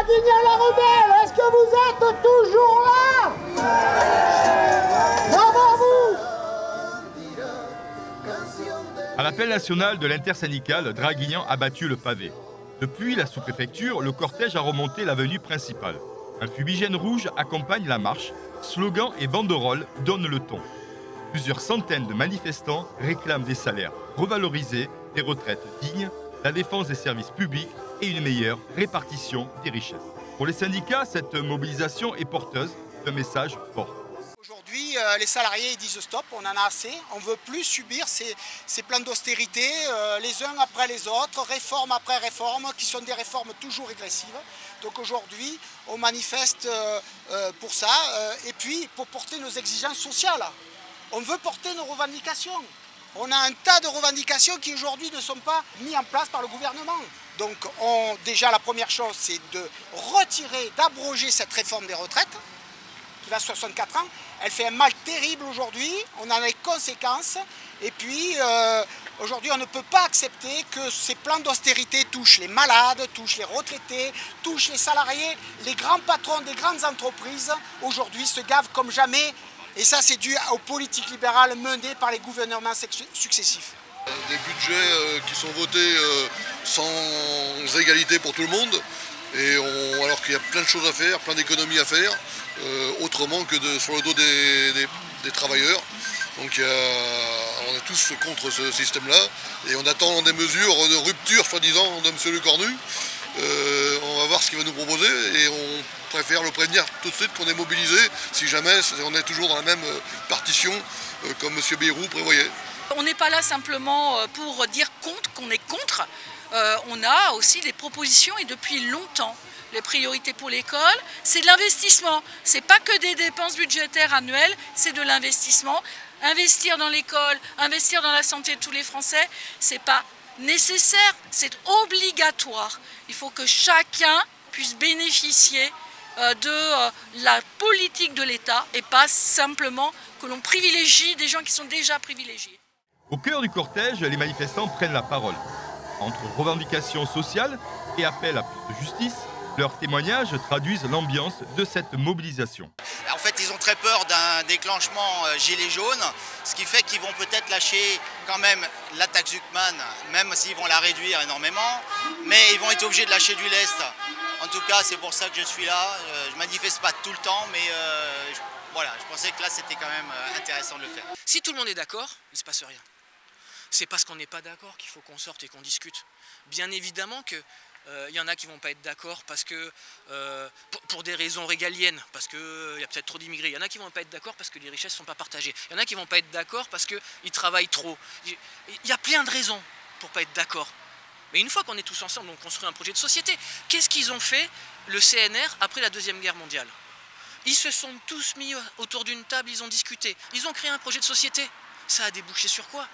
Draguignan-la-Rebelle, est-ce que vous êtes toujours là? Bravo vous! À l'appel national de l'intersyndicale, Draguignan a battu le pavé. Depuis la sous-préfecture, le cortège a remonté l'avenue principale. Un fumigène rouge accompagne la marche, slogans et banderoles donnent le ton. Plusieurs centaines de manifestants réclament des salaires revalorisés, des retraites dignes, la défense des services publics et une meilleure répartition des richesses. Pour les syndicats, cette mobilisation est porteuse d'un message fort. Aujourd'hui, les salariés disent stop, on en a assez, on ne veut plus subir ces plans d'austérité, les uns après les autres, réforme après réforme, qui sont des réformes toujours régressives. Donc aujourd'hui, on manifeste pour ça, et puis pour porter nos exigences sociales. On veut porter nos revendications. On a un tas de revendications qui aujourd'hui ne sont pas mises en place par le gouvernement. Donc déjà la première chose, c'est de retirer, d'abroger cette réforme des retraites, qui va à 64 ans. Elle fait un mal terrible aujourd'hui, on en a les conséquences. Et puis aujourd'hui, on ne peut pas accepter que ces plans d'austérité touchent les malades, touchent les retraités, touchent les salariés. Les grands patrons des grandes entreprises aujourd'hui se gavent comme jamais. Et ça, c'est dû aux politiques libérales menées par les gouvernements successifs. Des budgets qui sont votés sans égalité pour tout le monde, alors qu'il y a plein de choses à faire, plein d'économies à faire, autrement que sur le dos des travailleurs. Donc on est tous contre ce système-là et on attend des mesures de rupture, soi-disant, de M. Le Cornu. On va voir ce qu'il va nous proposer et on préfère le prévenir tout de suite qu'on est mobilisé si jamais on est toujours dans la même partition comme M. Bayrou prévoyait. On n'est pas là simplement pour dire qu'on est contre, on a aussi des propositions et depuis longtemps. Les priorités pour l'école, c'est de l'investissement. Ce n'est pas que des dépenses budgétaires annuelles, c'est de l'investissement. Investir dans l'école, investir dans la santé de tous les Français, ce n'est pas nécessaire, c'est obligatoire. Il faut que chacun puisse bénéficier de la politique de l'État et pas simplement que l'on privilégie des gens qui sont déjà privilégiés. Au cœur du cortège, les manifestants prennent la parole. Entre revendications sociales et appel à plus de justice, leurs témoignages traduisent l'ambiance de cette mobilisation. En fait, ils ont très peur d'un déclenchement gilet jaune, ce qui fait qu'ils vont peut-être lâcher quand même la taxe Zuckman, même s'ils vont la réduire énormément, mais ils vont être obligés de lâcher du lest. En tout cas, c'est pour ça que je suis là. Je ne manifeste pas tout le temps, mais voilà, je pensais que là, c'était quand même intéressant de le faire. Si tout le monde est d'accord, il ne se passe rien. C'est parce qu'on n'est pas d'accord qu'il faut qu'on sorte et qu'on discute. Bien évidemment que y en a qui ne vont pas être d'accord parce que pour des raisons régaliennes, parce qu'il y a peut-être trop d'immigrés. Il y en a qui ne vont pas être d'accord parce que les richesses ne sont pas partagées. Il y en a qui ne vont pas être d'accord parce qu'ils travaillent trop. Il y a plein de raisons pour ne pas être d'accord. Mais une fois qu'on est tous ensemble, on construit un projet de société. Qu'est-ce qu'ils ont fait, le CNR, après la Deuxième Guerre mondiale? Ils se sont tous mis autour d'une table, ils ont discuté. Ils ont créé un projet de société. Ça a débouché sur quoi?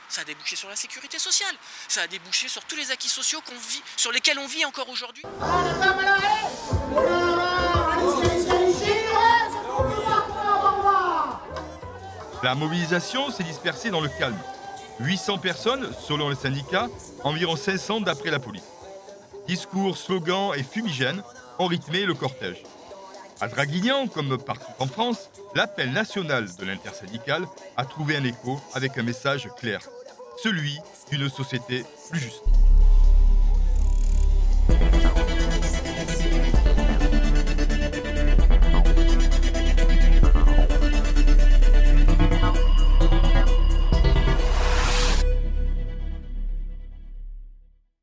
Ça a débouché sur la sécurité sociale. Ça a débouché sur tous les acquis sociaux qu'on vit, sur lesquels on vit encore aujourd'hui. La mobilisation s'est dispersée dans le calme. 800 personnes, selon les syndicats, environ 500 d'après la police. Discours, slogans et fumigènes ont rythmé le cortège. À Draguignan, comme partout en France, l'appel national de l'intersyndicale a trouvé un écho avec un message clair, celui d'une société plus juste.